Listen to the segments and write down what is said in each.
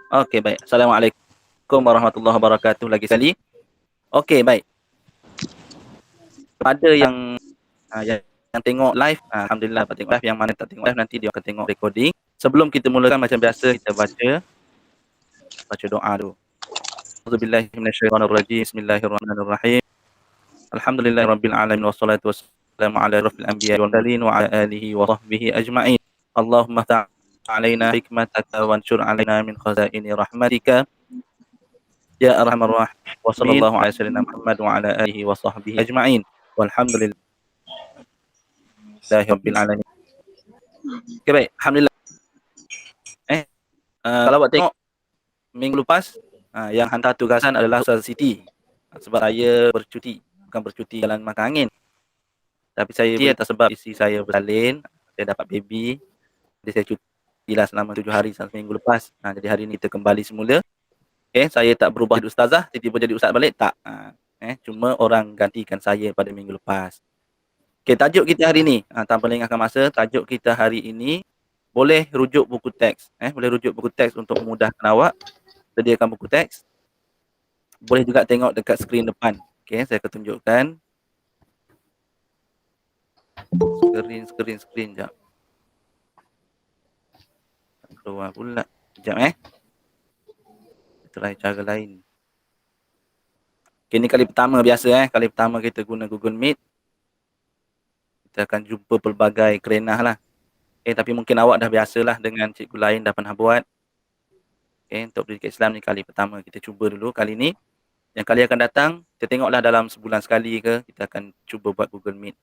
Okey, baik. Assalamualaikum warahmatullahi wabarakatuh lagi sekali. Okey, baik. Pada yang tengok live, alhamdulillah dapat tengok live, yang mana tak tengok live nanti dia akan tengok recording. Sebelum kita mulakan macam biasa kita baca doa dulu. A'udzubillahi minasyaitonirrajim. Bismillahirrahmanirrahim. Alhamdulillahirabbil alamin wassalatu wassalamu ala asyrofil anbiya'i wal mursalin wa ala alihi wa sahbihi ajma'in. Allahumma alaina hikmataka wanshur alaina min khazaini rahmatika ya arhamar rahimin. Wa sallallahu ala sayyidina Muhammad wa ala alihi wa sahbihi ajma'in. Walhamdulillahi rabbil alamin. Okay, baik. Alhamdulillah. Kalau awak tengok minggu lepas, yang hantar tugasan adalah Ustaz Siti. Sebab saya bercuti, bukan bercuti jalan makan angin. Tapi saya bercuti atas sebab isteri saya bersalin, saya dapat baby. Jadi saya cuti lah selama 7 hari sampai minggu lepas. Jadi hari ni kita kembali semula. Okay, saya tak berubah jadi ustazah, tiba-tiba jadi ustaz balik, tak. Cuma orang gantikan saya pada minggu lepas. Okay, tajuk kita hari ni, tanpa lengahkan masa, tajuk kita hari ini, boleh rujuk buku teks. Boleh rujuk buku teks untuk memudahkan awak. Sediakan buku teks. Boleh juga tengok dekat skrin depan. Okay, saya akan tunjukkan. Skrin, sekejap. Keluar pula. Sekejap try cara lain. Okay, ni kali pertama biasa kali pertama kita guna Google Meet. Kita akan jumpa pelbagai kerenah lah. Okay, tapi mungkin awak dah biasalah dengan cikgu lain dah pernah buat. Okay, untuk pendidikan Islam ni kali pertama kita cuba dulu kali ni. Yang kali akan datang, kita tengoklah dalam sebulan sekali ke, kita akan cuba buat Google Meet.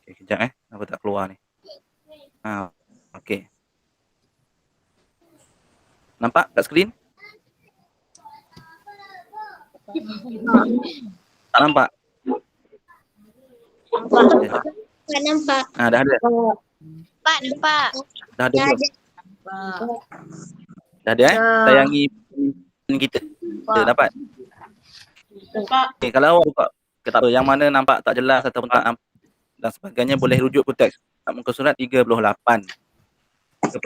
Okay, kejap apa tak keluar ni. Okay. Nampak kat skrin? Tak nampak? Tak nampak. Dah ada? Nampak. Dah ada ke? Dah ada Sayangi kita. Kita dapat? Okay, kalau awak buka, tak apa, yang mana nampak tak jelas ataupun tak dan sebagainya, boleh rujuk ke teks. Muka surat 38. 38.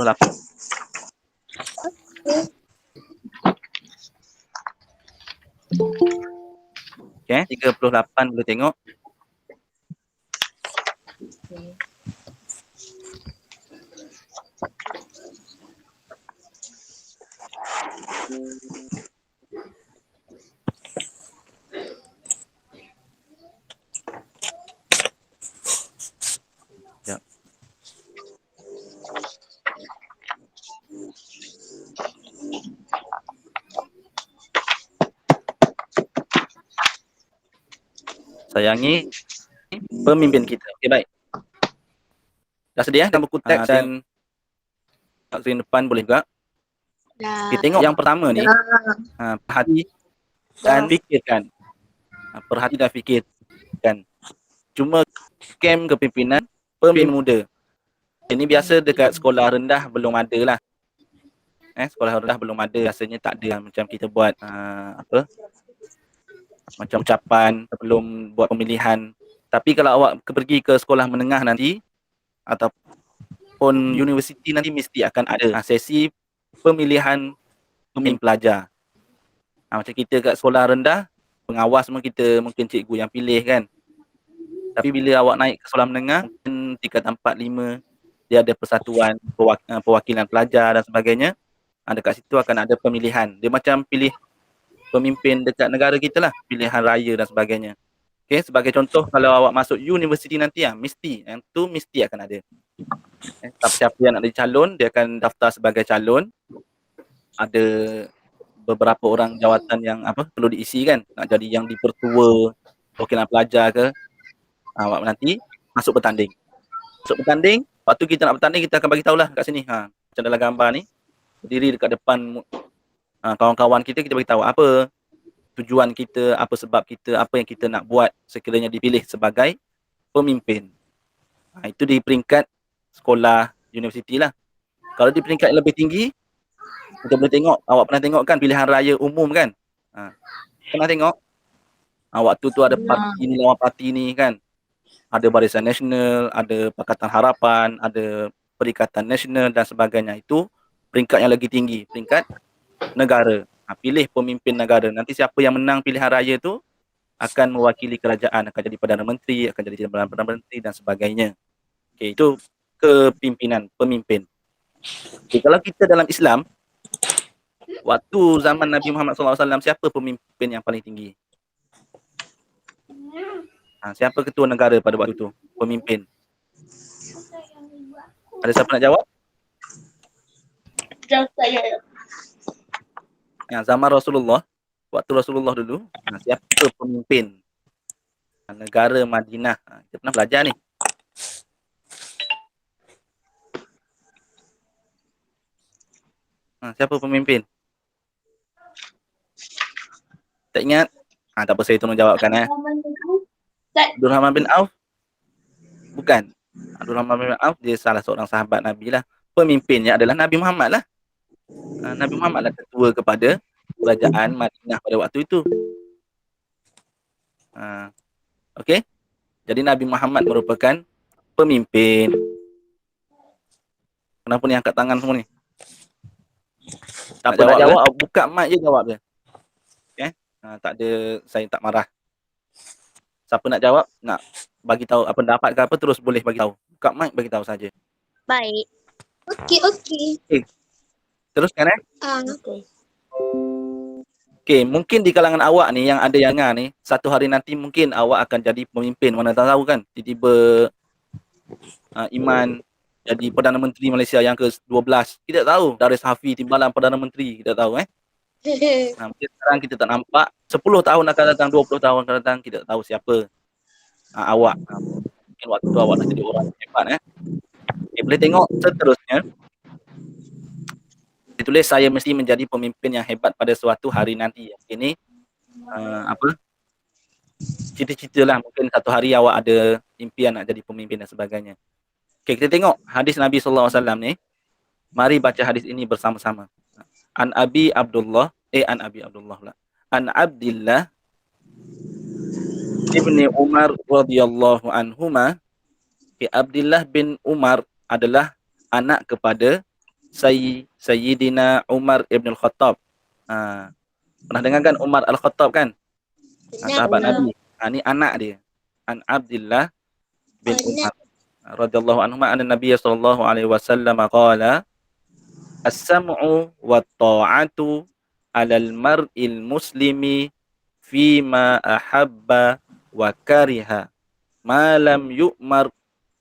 Okay, 38 boleh tengok. Ya. Sayangi pemimpin kita. Okey, baik. Dah sedia dengan buku teks dan skrin depan boleh juga? Kita tengok yang pertama ni. Perhati dan fikirkan. Perhati dan fikirkan. Cuma kem kepimpinan pemimpin muda. Ini biasa dekat sekolah rendah belum ada lah. Sekolah rendah belum ada. Biasanya tak ada macam kita buat macam ucapan sebelum buat pemilihan. Tapi kalau awak pergi ke sekolah menengah nanti ataupun universiti nanti mesti akan ada sesi pemilihan pemimpin pelajar. Macam kita kat sekolah rendah, pengawas semua kita mungkin cikgu yang pilih kan. Tapi bila awak naik ke sekolah menengah, mungkin tingkatan 4, 5, dia ada persatuan perwakilan pelajar dan sebagainya. Dekat situ akan ada pemilihan. Dia macam pilih pemimpin dekat negara kita lah, pilihan raya dan sebagainya. Okay, sebagai contoh, kalau awak masuk universiti nanti yang tu mesti akan ada. Siapa yang nak jadi calon, dia akan daftar sebagai calon. Ada beberapa orang jawatan yang perlu diisi kan. Nak jadi yang dipertua, perwakilan pelajar ke. Awak nanti masuk bertanding. Waktu kita nak bertanding, kita akan bagi tahulah kat sini. Macam dalam gambar ni, berdiri dekat depan kawan-kawan kita bagi tahu apa tujuan kita, apa sebab kita, apa yang kita nak buat sekiranya dipilih sebagai pemimpin. Itu di peringkat sekolah universiti lah. Kalau di peringkat lebih tinggi, kita boleh tengok, awak pernah tengok kan pilihan raya umum kan? Pernah tengok? Waktu tu ada parti ni lawan parti ni kan. Ada Barisan Nasional, ada Pakatan Harapan, ada Perikatan Nasional dan sebagainya. Itu peringkat yang lagi tinggi, peringkat negara. Pilih pemimpin negara. Nanti siapa yang menang pilihan raya tu akan mewakili kerajaan, akan jadi Perdana Menteri, akan jadi Perdana Menteri dan sebagainya. Okey, itu kepimpinan, pemimpin. Okay, kalau kita dalam Islam, waktu zaman Nabi Muhammad SAW, siapa pemimpin yang paling tinggi? Siapa ketua negara pada waktu itu? Pemimpin. Ada siapa nak jawab? Jawab saya. Zaman Rasulullah, waktu Rasulullah dulu, siapa pemimpin negara Madinah? Kita pernah belajar ni. Siapa pemimpin? Tak ingat? Tak apa, saya tolong jawabkan. Abdul Rahman bin Auf? Bukan. Abdul Rahman bin Auf, dia salah seorang sahabat Nabi lah. Pemimpinnya adalah Nabi Muhammad lah. Nabi Muhammad lah ketua kepada kerajaan Madinah pada waktu itu. Okey. Jadi Nabi Muhammad merupakan pemimpin. Kenapa ni angkat tangan semua ni? Tak nak jawab, buka mic je jawab je. Okey. Tak ada, saya tak marah. Siapa nak jawab, nak bagi tahu apa pendapat ke apa, terus boleh bagi tahu. Buka mic bagi tahu saja. Baik. Okey. Teruskan Okey. Okey, mungkin di kalangan awak ni yang ada yang dengar ni, satu hari nanti mungkin awak akan jadi pemimpin, mana tahu kan. Tiba-tiba Iman jadi Perdana Menteri Malaysia yang ke-12. Kita tahu Daris Hafi timbalan Perdana Menteri, kita tahu mungkin sekarang kita tak nampak. 10 tahun akan datang, 20 tahun akan datang, kita tak tahu siapa awak. Mungkin waktu tu awak dah jadi orang hebat. Okay, boleh tengok seterusnya. Ditulis saya mesti menjadi pemimpin yang hebat pada suatu hari nanti. Ini cita-cita lah. Mungkin satu hari awak ada impian nak jadi pemimpin dan sebagainya. Okay, kita tengok hadis Nabi SAW ni. Mari baca hadis ini bersama-sama. An Abdillah ibni Umar radhiyallahu anhuma. Abdullah bin Umar adalah anak kepada Sayyidina Umar ibn al-Khattab. Pernah dengar kan Umar al-Khattab kan? Sahabat Nabi. Ni anak dia. An Abdullah bin Umar radhiyallahu anhuma anna Nabiy sallallahu alaihi wasallam qala as-sam'u wa ta'atu 'alal mar'il muslimi fima ahabba wa kariha ma lam yu'mar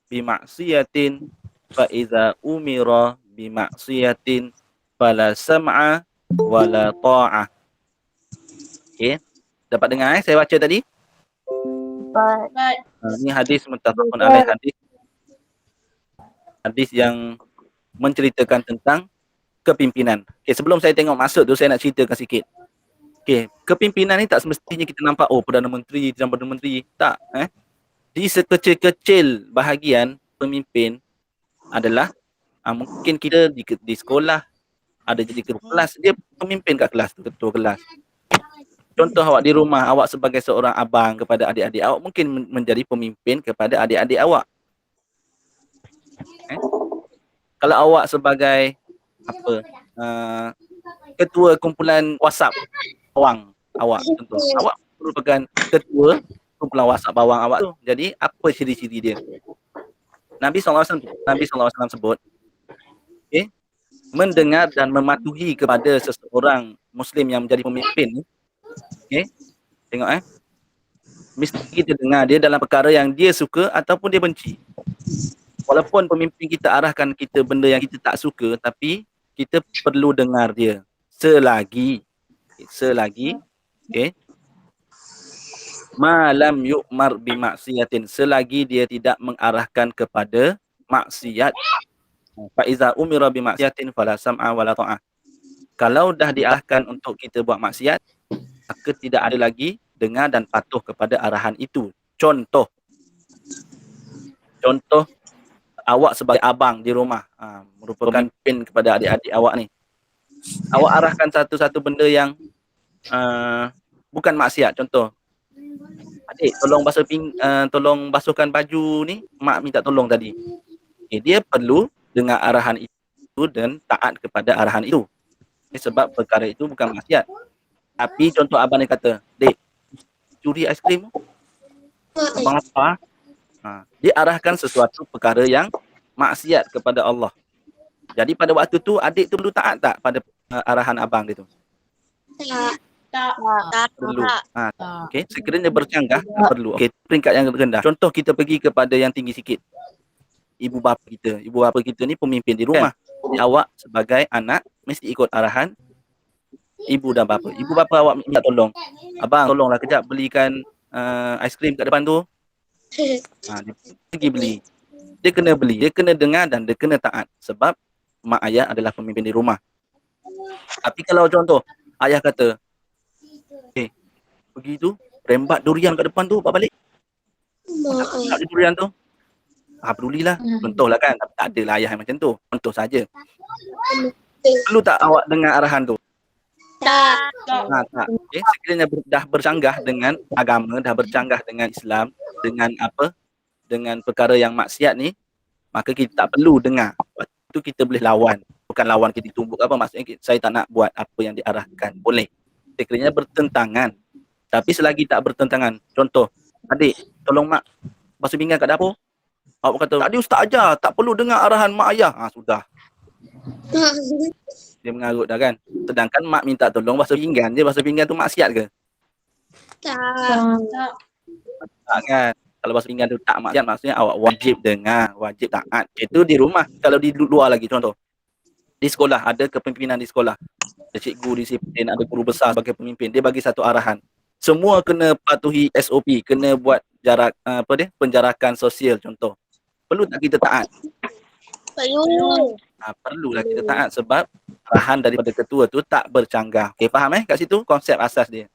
bi ma'siyatin fa idza umira bi ma'siyatin fala sam'a wala ta'ah. Okey, dapat dengar saya baca tadi? Ini hadis muttafaqun alaih, hadis yang menceritakan tentang kepimpinan. Okay, sebelum saya tengok maksud tu, saya nak ceritakan sikit. Okay, kepimpinan ni tak semestinya kita nampak, Perdana Menteri, Perdana Menteri. Tak. Di sekecil-kecil bahagian pemimpin adalah mungkin kita di sekolah, ada jadi ketua kelas, dia pemimpin kat kelas tu, ketua kelas. Contoh awak di rumah, awak sebagai seorang abang kepada adik-adik awak, mungkin menjadi pemimpin kepada adik-adik awak. Kalau awak sebagai ketua kumpulan WhatsApp bawang awak, contoh, awak merupakan ketua kumpulan WhatsApp bawang awak tu. Jadi apa ciri-ciri dia? Nabi SAW sebut, mendengar dan mematuhi kepada seseorang Muslim yang menjadi pemimpin. Tengok mesti kita dengar dia dalam perkara yang dia suka ataupun dia benci. Walaupun pemimpin kita arahkan kita benda yang kita tak suka, tapi kita perlu dengar dia selagi malam yu'mar bi maksiatin, selagi dia tidak mengarahkan kepada maksiat. Fa iza umira bi maksiatin fala sam'a wala ta'ah. Kalau dah diarahkan untuk kita buat maksiat, maka tidak ada lagi dengar dan patuh kepada arahan itu. Contoh awak sebagai abang di rumah, merupakan pemimpin kepada adik-adik awak ni. Awak arahkan satu-satu benda yang bukan maksiat. Contoh, Adik, tolong basuhkan baju ni, mak minta tolong tadi. Dia perlu dengar arahan itu dan taat kepada arahan itu. Sebab perkara itu bukan maksiat. Tapi contoh abang ni kata, "Dek, curi aiskrim tu, abang lapar." Dia arahkan sesuatu perkara yang maksiat kepada Allah. Jadi pada waktu tu adik tu perlu taat tak pada arahan abang dia tu? Tak. Tak. Perlu. Okey, sekiranya bercanggah tak perlu. Okey, peringkat yang rendah. Contoh kita pergi kepada yang tinggi sikit. Ibu bapa kita. Ibu bapa kita ni pemimpin di rumah. Jadi awak sebagai anak mesti ikut arahan ibu dan bapa. Ibu bapa awak minta tolong. Abang, tolonglah kejap belikan aiskrim kat depan tu. Dia pergi beli. Dia kena beli, dia kena dengar dan dia kena taat. Sebab mak ayah adalah pemimpin di rumah. Tapi kalau contoh, ayah kata, pergi tu, rembat durian kat depan tu, bawa balik. Tak ada durian tu. Pedulilah. Contohlah kan. Tapi tak adalah ayah yang macam tu. Contoh saja. Perlu tak awak dengar arahan tu? Tak. Tak. Okay. Sekiranya dah bercanggah dengan agama, dah bercanggah dengan Islam, dengan apa? Dengan perkara yang maksiat ni, maka kita tak perlu dengar. Waktu tu kita boleh lawan. Bukan lawan kita tumbuk apa. Maksudnya saya tak nak buat apa yang diarahkan. Boleh. Sekiranya bertentangan. Tapi selagi tak bertentangan. Contoh, adik, tolong mak basuh pinggan kat dapur. Awak kata, tadi ustaz ajar, tak perlu dengar arahan mak ayah. Sudah. Dia mengarut dah kan. Sedangkan mak minta tolong basuh pinggan. Dia basuh pinggan tu maksiat ke? Tak. Tak kan. Kalau basuh pinggan tu tak maksiat, maksudnya awak wajib dengar, wajib taat. Itu di rumah. Kalau di luar lagi, contoh. Di sekolah, ada kepimpinan di sekolah. Ada cikgu disiplin, ada guru besar sebagai pemimpin. Dia bagi satu arahan. Semua kena patuhi SOP, kena buat jarak penjarakan sosial contoh. Perlu tak kita taat? Perlu. Perlulah kita taat sebab arahan daripada ketua tu tak bercanggah. Okey, faham kat situ konsep asas dia.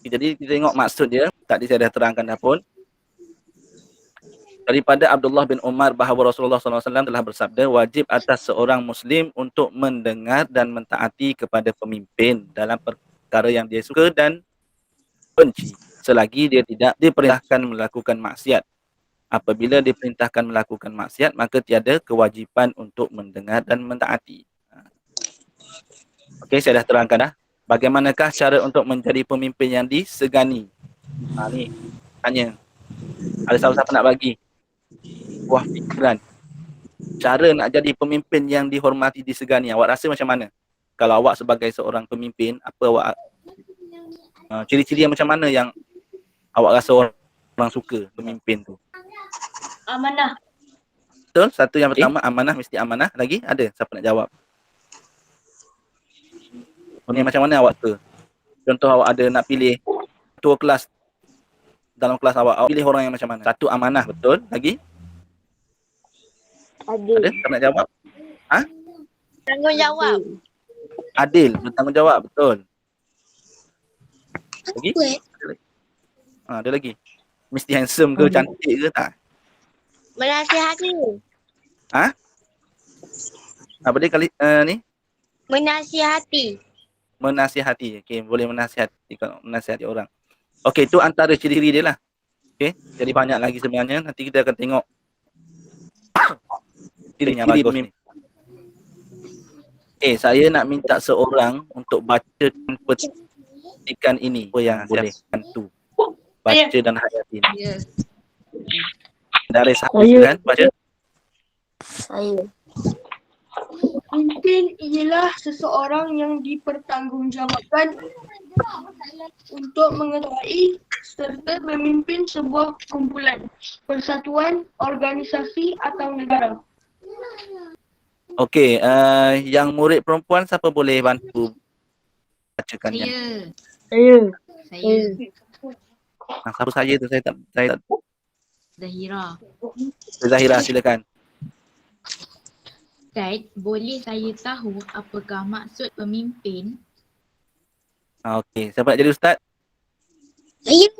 Jadi kita tengok maksud dia, tadi saya dah terangkan dah pun. Daripada Abdullah bin Umar bahawa Rasulullah SAW telah bersabda, wajib atas seorang Muslim untuk mendengar dan mentaati kepada pemimpin dalam perkara yang dia suka dan benci, selagi dia tidak diperintahkan melakukan maksiat. Apabila diperintahkan melakukan maksiat, maka tiada kewajipan untuk mendengar dan mentaati. Okey, saya dah terangkan dah. Bagaimanakah cara untuk menjadi pemimpin yang disegani? Ni tanya. Ada siapa-siapa nak bagi buah fikiran cara nak jadi pemimpin yang dihormati, disegani? Awak rasa macam mana? Kalau awak sebagai seorang pemimpin, apa awak ciri-ciri yang macam mana yang awak rasa orang suka pemimpin tu? Amanah. Betul? Satu yang pertama, amanah, mesti amanah. Lagi ada? Siapa nak jawab? Ni macam mana awak tu? Contoh awak ada nak pilih ketua kelas dalam kelas awak pilih orang yang macam mana? Satu, amanah, betul. Lagi? Ada? Siapa nak jawab? Tanggungjawab. Adil, bertanggungjawab, betul. Lagi? Ada lagi. Mesti handsome ke, cantik ke tak? Menasihati. Apa dia kali ni? Menasihati. Menasihati. Okey, boleh menasihati kalau menasihati orang. Okey, itu antara ciri-ciri dia lah. Okey, jadi banyak lagi sebenarnya. Nanti kita akan tengok ciri yang bagus ni. Saya nak minta seorang untuk bacakan petikan ini. Apa yang boleh bantu baca dan hayati ini. Yes. Dari silakan baca. Saya. Pemimpin ialah seseorang yang dipertanggungjawabkan untuk mengetahui serta memimpin sebuah kumpulan, persatuan, organisasi atau negara. Okey, yang murid perempuan siapa boleh bantu bacakan yang Saya. siapa saya tu saya tak Zahira. Zahira, silakan. Ustaz, boleh saya tahu apakah maksud pemimpin? Okey, siapa nak jadi ustaz? Saya.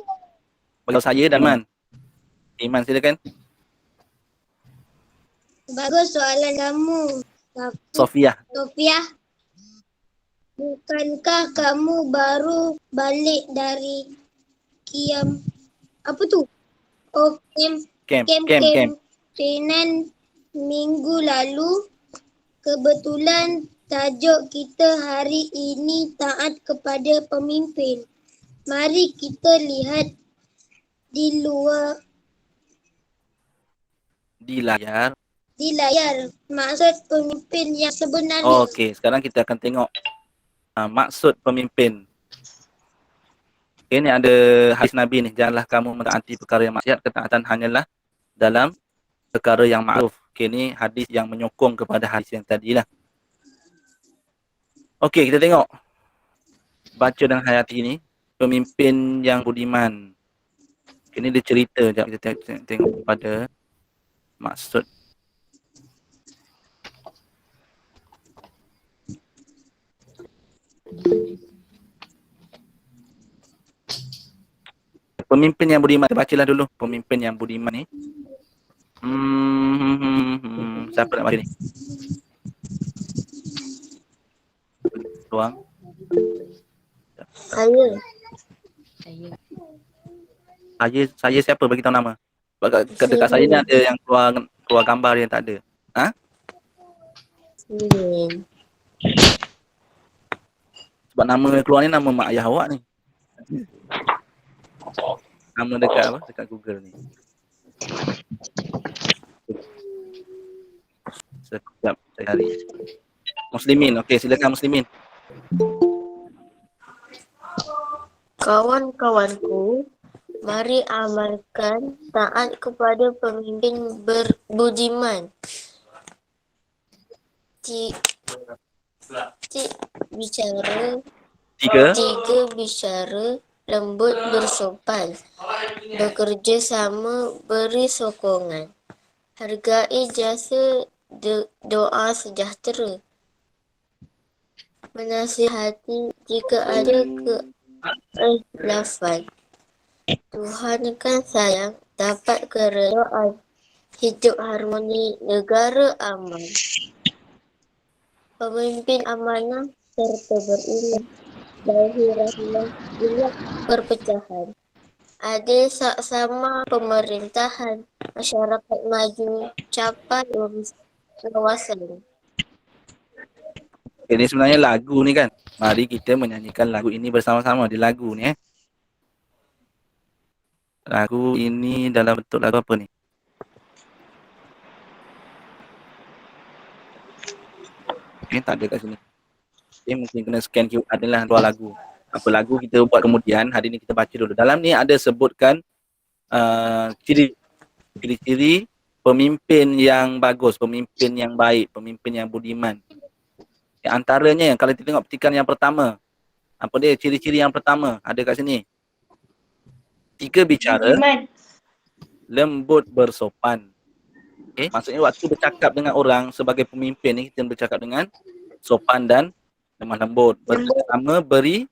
Bagi saya dan Man. Iman, silakan. Bagus soalan kamu. Sofia. Sofia. Bukankah kamu baru balik dari Kiam Apa tu? Oh, Camp. kempenan minggu lalu. Kebetulan tajuk kita hari ini taat kepada pemimpin. Mari kita lihat di Di layar. maksud pemimpin yang sebenarnya. Okey, sekarang kita akan tengok maksud pemimpin. Okay, ni ada hadis Nabi ni. Janganlah kamu mentaati perkara yang maksiat. Ketaatan hanyalah dalam perkara yang ma'ruf. Okay, ni hadis yang menyokong kepada hadis yang tadi lah. Okey, kita tengok. Baca dan hayati ni. Pemimpin yang budiman. Okay, ni dia cerita. Sekejap kita tengok pada maksud. Pemimpin yang budiman. Kita bacalah dulu. Pemimpin yang budiman ni. Siapa nak baca ni? Tuang. Saya. Saya. Saya siapa bagi tahu nama? Dekat saya ni ada yang keluar gambar yang tak ada. Ha? Sebab nama keluar ni nama mak ayah awak ni. Nama dekat apa? Dekat Google ni. Sekejap saya cari. Muslimin. Okey, silakan Muslimin. Kawan-kawanku, mari amalkan taat kepada pemimpin berbudiman. Tiga. Bicara lembut bersopan. Bekerja sama beri sokongan. Hargai jasa doa sejahtera. Menasihati jika ada keikhlafan. Tuhan kan sayang, dapat keredaan. Hidup harmoni, negara aman. Pemimpin amanah serta berilmu. Dari rahmat ilak perpecahan. Adil saksama pemerintahan. Masyarakat maju, capai kawasan. Ini sebenarnya lagu ni kan. Mari kita menyanyikan lagu ini bersama-sama. Di lagu ni Lagu ini dalam bentuk lagu apa ni? Okay, tak ada kat sini. Okay, mungkin kena scan QR ni lah, dua lagu. Apa lagu kita buat kemudian, hari ni kita baca dulu. Dalam ni ada sebutkan ciri-ciri pemimpin yang bagus, pemimpin yang baik, pemimpin yang budiman. Antaranya kalau kita tengok petikan yang pertama, apa dia ciri-ciri yang pertama ada kat sini. 3 bicara lembut bersopan. Okay? Maksudnya waktu bercakap dengan orang sebagai pemimpin ni kita bercakap dengan sopan dan lemah lembut. Bekerjasama beri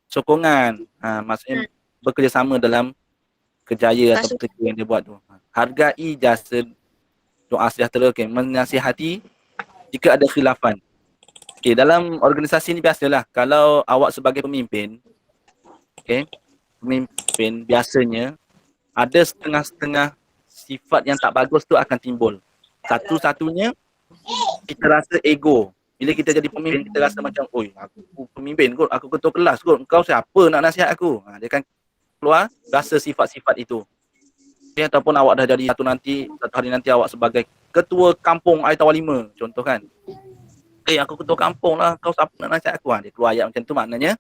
sokongan. Maksudnya bekerjasama dalam kerjaya atau kerja yang dia buat tu. Hargai jasa doa sejahtera. Okay. Menasihati jika ada khilafan. Okay, dalam organisasi ni biasalah kalau awak sebagai pemimpin, okay, pemimpin biasanya ada setengah-setengah sifat yang tak bagus tu akan timbul. Satu-satunya kita rasa ego. Bila kita jadi pemimpin kita rasa macam, oi aku pemimpin kot, aku ketua kelas kot, kau siapa nak nasihat aku? Dia akan keluar rasa sifat-sifat itu. Okay, ataupun awak dah jadi satu hari nanti awak sebagai ketua kampung Air Tawar 5 contoh kan. Aku ketua kampung lah, kau siapa nak nasihat aku? Dia keluar ayat macam tu, maknanya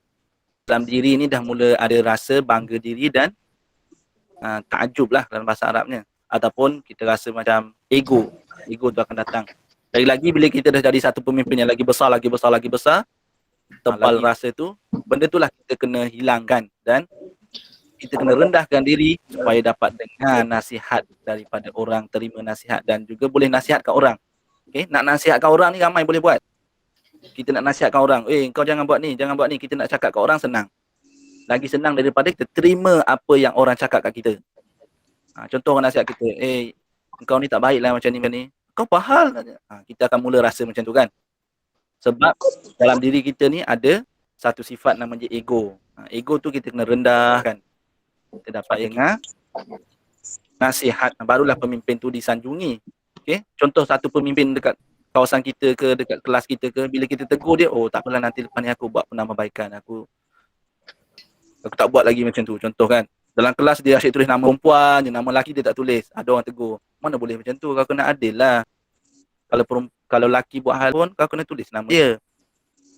dalam diri ni dah mula ada rasa bangga diri dan takjub lah dalam bahasa Arabnya. Ataupun kita rasa macam ego tu akan datang. Lagi-lagi bila kita dah jadi satu pemimpin yang lagi besar, tebal rasa tu, benda tu lah kita kena hilangkan dan kita kena rendahkan diri supaya dapat dengar nasihat daripada orang, terima nasihat dan juga boleh nasihatkan orang. Okay? Nak nasihatkan orang ni ramai boleh buat. Kita nak nasihatkan orang, kau jangan buat ni, kita nak cakap kat orang senang. Lagi senang daripada kita terima apa yang orang cakap kat kita. Contoh orang nasihat kita, kau ni tak baik lah macam ni. Kau pahal. Kita akan mula rasa macam tu kan. Sebab dalam diri kita ni ada satu sifat namanya ego. Ego tu kita kena rendahkan. Kita dapat dengar nasihat, barulah pemimpin tu disanjungi. Okey, contoh satu pemimpin dekat kawasan kita ke, dekat kelas kita ke, bila kita tegur dia, oh tak apalah, nanti lepas ni aku buat penambahbaikan, aku tak buat lagi macam tu. Contoh kan, dalam kelas dia asyik tulis nama perempuan je, nama lelaki dia tak tulis. Ada orang tegur, mana boleh macam tu, kau kena adil lah. Kalau lelaki buat hal pun, kau kena tulis nama dia.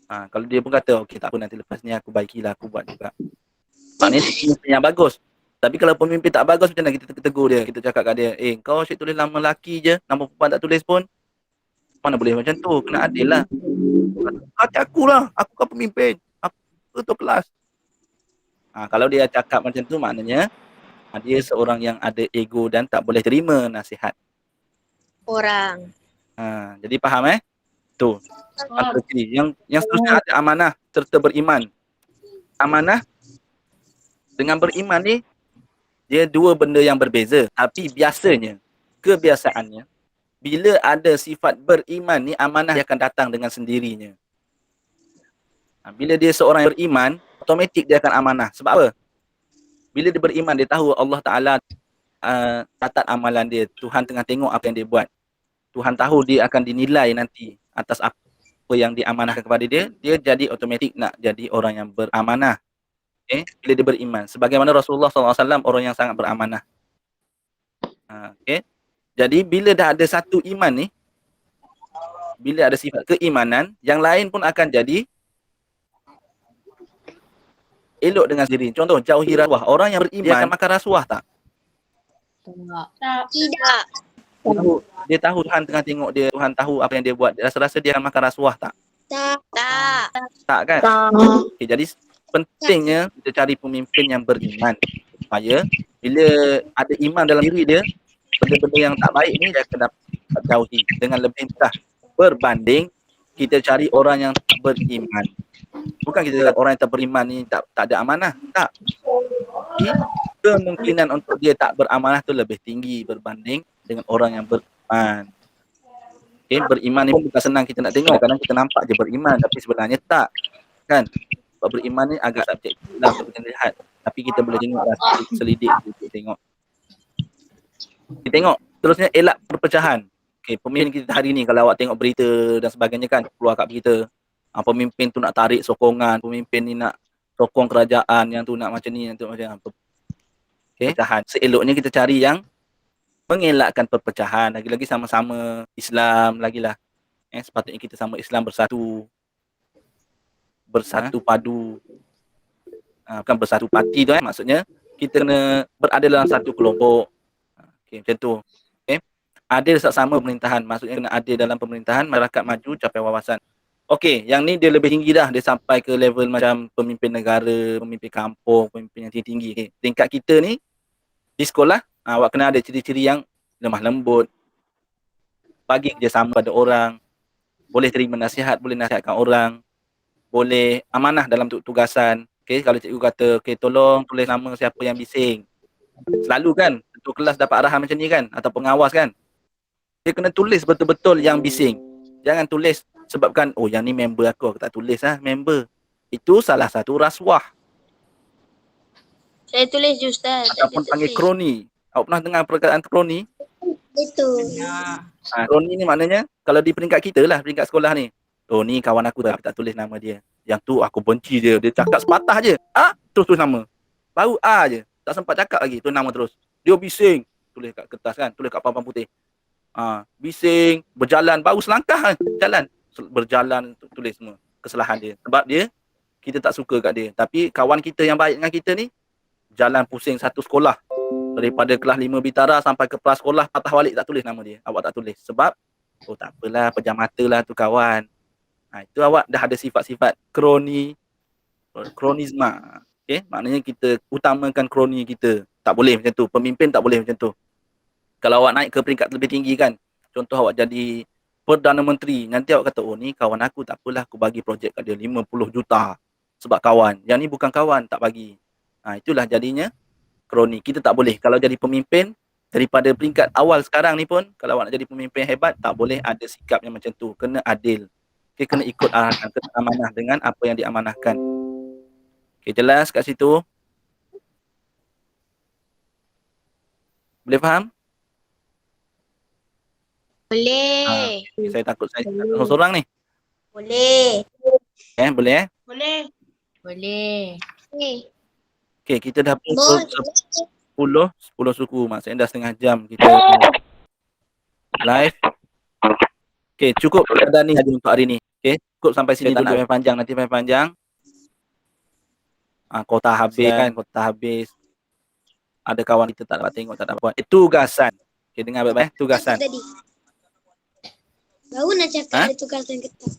Kalau dia pun kata, okey tak apa, nanti lepas ni aku baikilah, aku buat juga. Maknanya dia pemimpin yang bagus. Tapi kalau pemimpin tak bagus, macam mana kita tegur dia? Kita cakap kat dia, kau asyik tulis nama lelaki je, nama perempuan tak tulis pun. Mana boleh macam tu, kena adil lah. Kata aku lah, aku kan pemimpin, aku ketua kelas. Kalau dia cakap macam tu, maknanya dia seorang yang ada ego dan tak boleh terima nasihat Orang. Jadi faham tu. Yang seterusnya ada amanah serta beriman. Amanah dengan beriman ni dia dua benda yang berbeza, tapi biasanya, kebiasaannya, bila ada sifat beriman ni, amanah dia akan datang dengan sendirinya. Bila dia seorang yang beriman, automatik dia akan amanah. Sebab apa? Bila dia beriman, dia tahu Allah Ta'ala catat amalan dia. Tuhan tengah tengok apa yang dia buat. Tuhan tahu dia akan dinilai nanti atas apa yang diamanahkan kepada dia. Dia jadi automatik nak jadi orang yang beramanah. Bila dia beriman. Sebagaimana Rasulullah SAW orang yang sangat beramanah. Jadi bila dah ada satu iman ni, bila ada sifat keimanan, yang lain pun akan jadi elok dengan sendiri. Contoh, jauhi rasuah. Orang yang beriman, dia akan makan rasuah tak? Tidak. Dia tahu Tuhan tengah tengok dia, Tuhan tahu apa yang dia buat. Rasa-rasa dia akan makan rasuah tak? Tak. Tak kan? Okay, jadi pentingnya kita cari pemimpin yang beriman. Supaya bila ada iman dalam diri dia, benda-benda yang tak baik ni dia akan dapat jauhi dengan lebih mudah. Berbanding kita cari orang yang tak beriman. Bukan kita cakap orang yang tak beriman ni tak ada amanah. Tak. Kemungkinan untuk dia tak beramanah tu lebih tinggi berbanding dengan orang yang beriman. Beriman ni pun bukan senang kita nak tengok. Kadang kita nampak je beriman tapi sebenarnya tak. Kan? Sebab beriman ni agak subjektif lah untuk kita lihat. Tapi kita boleh tengok lah, selidik kita tengok. Kita tengok. Terusnya elak perpecahan. Pemimpin kita hari ni, kalau awak tengok berita dan sebagainya kan, keluar kat berita. Pemimpin tu nak tarik sokongan, pemimpin ni nak sokong kerajaan, yang tu nak macam ni, yang tu macam apa. Perpecahan. Seeloknya kita cari yang mengelakkan perpecahan. Lagi-lagi sama-sama Islam lagilah. Sepatutnya kita sama Islam bersatu padu. Bukan bersatu parti tu maksudnya kita kena berada dalam satu kelompok. Macam tu. Adil sama pemerintahan. Maksudnya kena adil dalam pemerintahan, masyarakat maju capai wawasan. Yang ni dia lebih tinggi dah. Dia sampai ke level macam pemimpin negara, pemimpin kampung, pemimpin yang tinggi. Tingkat kita ni di sekolah, awak kena ada ciri-ciri yang lemah lembut, bagi kerjasama pada orang, boleh terima nasihat, boleh nasihatkan orang, boleh amanah dalam tugasan. Kalau cikgu kata, tolong tulis nama siapa yang bising. Selalu kan, ketua kelas dapat arahan macam ni kan, atau pengawas kan. Dia kena tulis betul-betul yang bising. Jangan tulis sebabkan, yang ni member aku tak tulis member. Itu salah satu rasuah. Saya tulis je Ustaz. Ataupun panggil kroni. Awak pernah dengar perkataan kroni? Betul. Kroni ni maknanya, kalau di peringkat kita lah, peringkat sekolah ni. Ni kawan aku tapi tak tulis nama dia. Yang tu aku benci dia. Dia cakap sepatah je. Terus tulis nama. Baru je. Tak sempat cakap lagi. Tulis nama terus. Dia bising. Tulis kat kertas kan. Tulis kat papan putih. Bising. Berjalan. Baru selangkah jalan. Berjalan tulis semua kesalahan dia. Sebab dia, kita tak suka kat dia. Tapi kawan kita yang baik dengan kita ni, jalan pusing satu sekolah. Daripada kelas 5 Bintara sampai ke prasekolah, patah balik tak tulis nama dia. Awak tak tulis. Sebab, tak apalah, pejam mata lah tu kawan. Itu awak dah ada sifat-sifat kronisma. Maknanya kita utamakan kroni kita. Tak boleh macam tu. Pemimpin tak boleh macam tu. Kalau awak naik ke peringkat lebih tinggi kan, contoh awak jadi Perdana Menteri, nanti awak kata, ni kawan aku, tak apalah, aku bagi projek kat dia 50 juta. Sebab kawan. Yang ni bukan kawan, tak bagi. Itulah jadinya kroni. Kita tak boleh. Kalau jadi pemimpin, daripada peringkat awal sekarang ni pun, kalau awak nak jadi pemimpin hebat, tak boleh ada sikap yang macam tu. Kena adil. Kena ikut arahan, kena amanah dengan apa yang diamanahkan. Jelas kat situ? Boleh faham? Boleh. Saya takut saya seorang-seorang ni. Boleh. Boleh Boleh. Boleh. Okey. Okey, kita dah Boleh. 10 suku. Maksudnya dah setengah jam kita live. Okey, cukup pada ni saja untuk hari ni. Okey, cukup sampai sini dulu. Panjang, nanti panjang. Kota habis kan, kota habis. Ada kawan kita tak dapat tengok, tak dapat buat. Tugasan. Okey, dengar baik-baik. Tugasan. Tadi. Baru nak cakap ada tugasan ketat.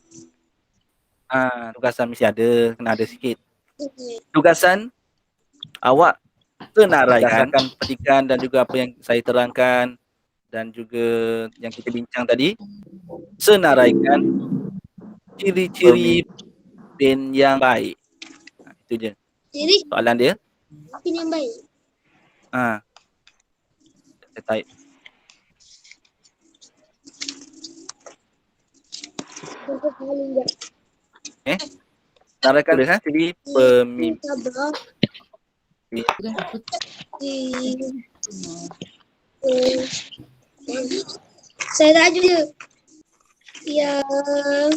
Tugasan mesti ada, kena ada sikit. Tugasan awak senaraikan petikan dan juga apa yang saya terangkan dan juga yang kita bincang tadi. Senaraikan ciri-ciri pemimpin yang baik. Itu je Jadi, soalan dia. pemimpin yang baik. Saya type. Senaraikan dia ciri pemimpin. Sabar. Saya tajuk je. Yang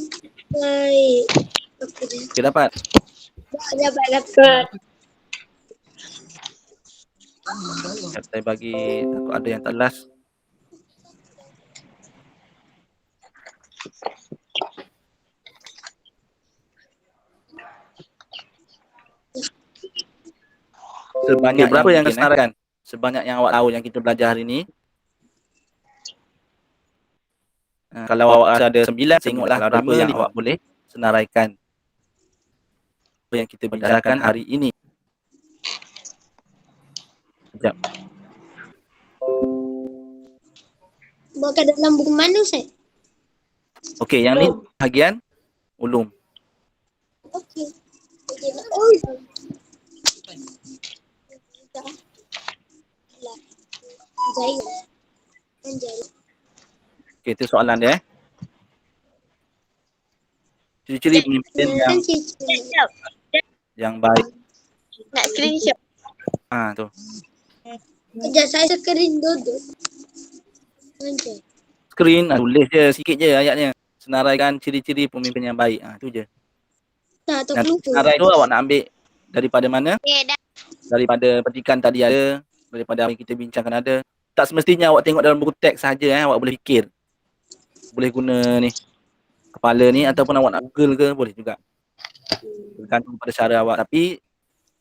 baik. Apa dia? Okey, dapat. Dapat. Saya bagi, takut ada yang tak last. Sebanyak berapa yang kesenaraikan? Sebanyak yang awak tahu yang kita belajar hari ni. Kalau awak rasa ada 9, tengoklah berapa yang awak boleh senaraikan apa yang kita bicarakan hari ini. Sekejap. Bawa kat dalam buku mana, Ustaz? Okey, yang ni bahagian ulum. Okey. Oh. Jaya. Jaya. Okey, itu soalan dia. Ciri-ciri pemimpin yang baik. Nak screenshot. Tu. Kejap, saya screen dulu. Macam. Screen, tulis je sikit je ayatnya. Senaraikan ciri-ciri pemimpin yang baik. Tu je. Tak, tak Yang lupa. senarai tu awak nak ambil daripada mana? Okey, dah. Daripada petikan tadi ada, daripada apa yang kita bincangkan ada. Tak semestinya awak tengok dalam buku teks saja, awak boleh fikir. Boleh guna ni kepala ni ataupun awak nak Google ke boleh juga. Bergantung pada cara awak, tapi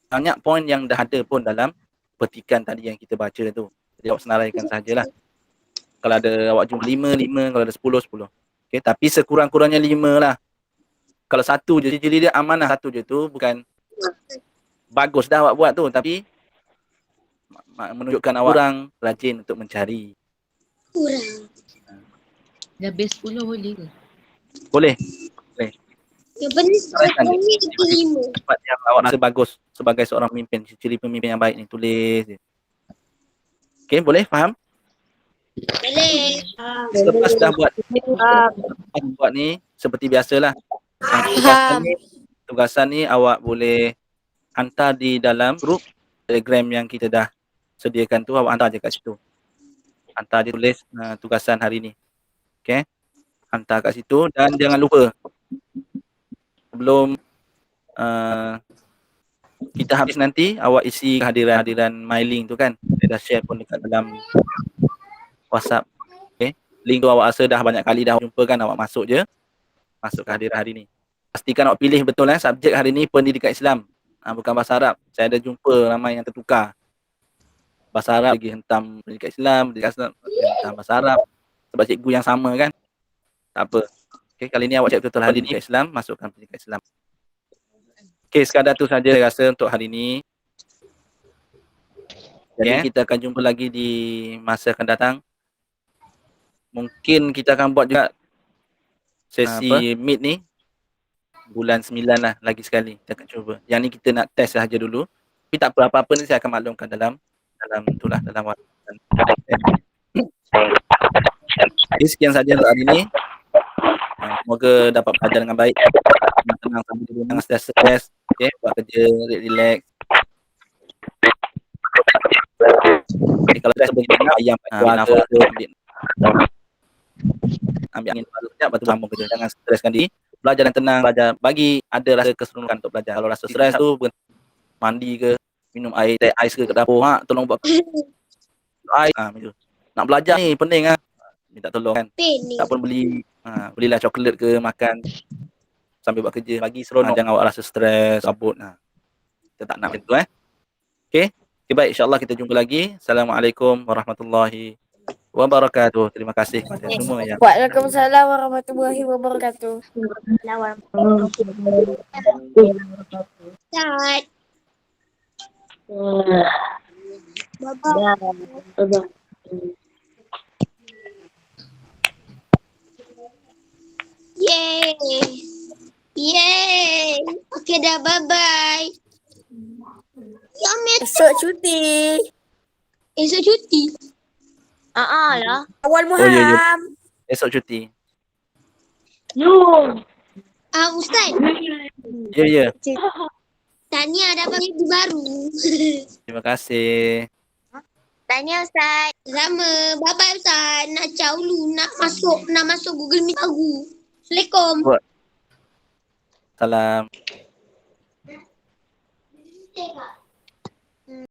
banyak poin yang dah ada pun dalam petikan tadi yang kita baca tu. Jadi awak senaraikan sajalah. Kalau ada awak jumpa 5, kalau ada 10. Okey, tapi sekurang-kurangnya 5 lah. Kalau satu je, ciri dia amanah satu je tu bukan bagus dah awak buat tu, tapi menunjukkan awak orang rajin untuk mencari. Kurang. Dah base 10 boleh ke? Boleh. Yang penting sekarang ni itu 5. Tempat yang awak rasa bagus sebagai seorang pemimpin, ciri pemimpin yang baik ni tulis je. Okey, boleh faham? Boleh. Selepas dah buat ni seperti biasalah. Tugasan ni awak boleh hantar di dalam grup Telegram yang kita dah sediakan tu, awak hantar je kat situ. Hantar je tulis tugasan hari ni. Okey. Hantar kat situ dan jangan lupa sebelum kita habis nanti awak isi hadiran mailing tu kan. Saya dah share pun dekat dalam WhatsApp. Okey. Link tu awak rasa dah banyak kali dah jumpa kan, awak masuk je. Masuk ke hadiran hari ni. Pastikan awak pilih betul subjek hari ni pendidikan Islam. Bukan bahasa Arab. Saya ada jumpa ramai yang tertukar. Bahasa Arab lagi hentam pendidikan Islam, hentam bahasa Arab. Sebab cikgu yang sama kan. Tak apa. Okay, kali ni awak cek betul hari ni Islam, masukkan pendidikan Islam. Okay, sekadar tu saja saya rasa untuk hari ni. Jadi kita akan jumpa lagi di masa akan datang. Mungkin kita akan buat juga sesi meet ni bulan 9 lah lagi sekali. Kita akan cuba. Yang ni kita nak test sahaja dulu. Tapi tak apa-apa ni saya akan maklumkan dalam itulah dalam WhatsApp. Jadi sekian saja untuk hari ni. Semoga dapat belajar dengan baik. Tenang sambil di rumah, stres. Okay, buat kerja, relax. Jadi kalau stres banyak ayam ambil nafas ke, ambil angin baru sekejap, lepas tu sambung kerja. Jangan streskan diri. Belajar yang tenang, belajar bagi ada rasa keseronok untuk belajar. Kalau rasa stres tu mandi ke, minum air teh ais ke dapur, mak tolong buat air. Macam tu. Nak belajar ni pening minta tolong kan. Pening. Tak pun belilah coklat ke makan sambil buat kerja, bagi seronok. Jangan awak rasa stres, kabut. Kita tak nak macam tu Okey. Okay, baik, insya-Allah kita jumpa lagi. Assalamualaikum warahmatullahi wabarakatuh. Terima kasih kepada semua yang Waalaikumsalam warahmatullahi wabarakatuh. Start. Bye-bye. Yay. Yay. Okay dah, bye-bye. Ya, Met. Esok cuti. Esok cuti. lah. Awal Oh, ya, ya. Muharram. esok cuti. Ustaz. Ya, ya. Tania dapat gaji baru. Terima kasih. Tanya Ustaz. Sama. Bye-bye Ustaz. Nak caw dulu. Nak masuk Google Meet aku. Assalamualaikum. Salam.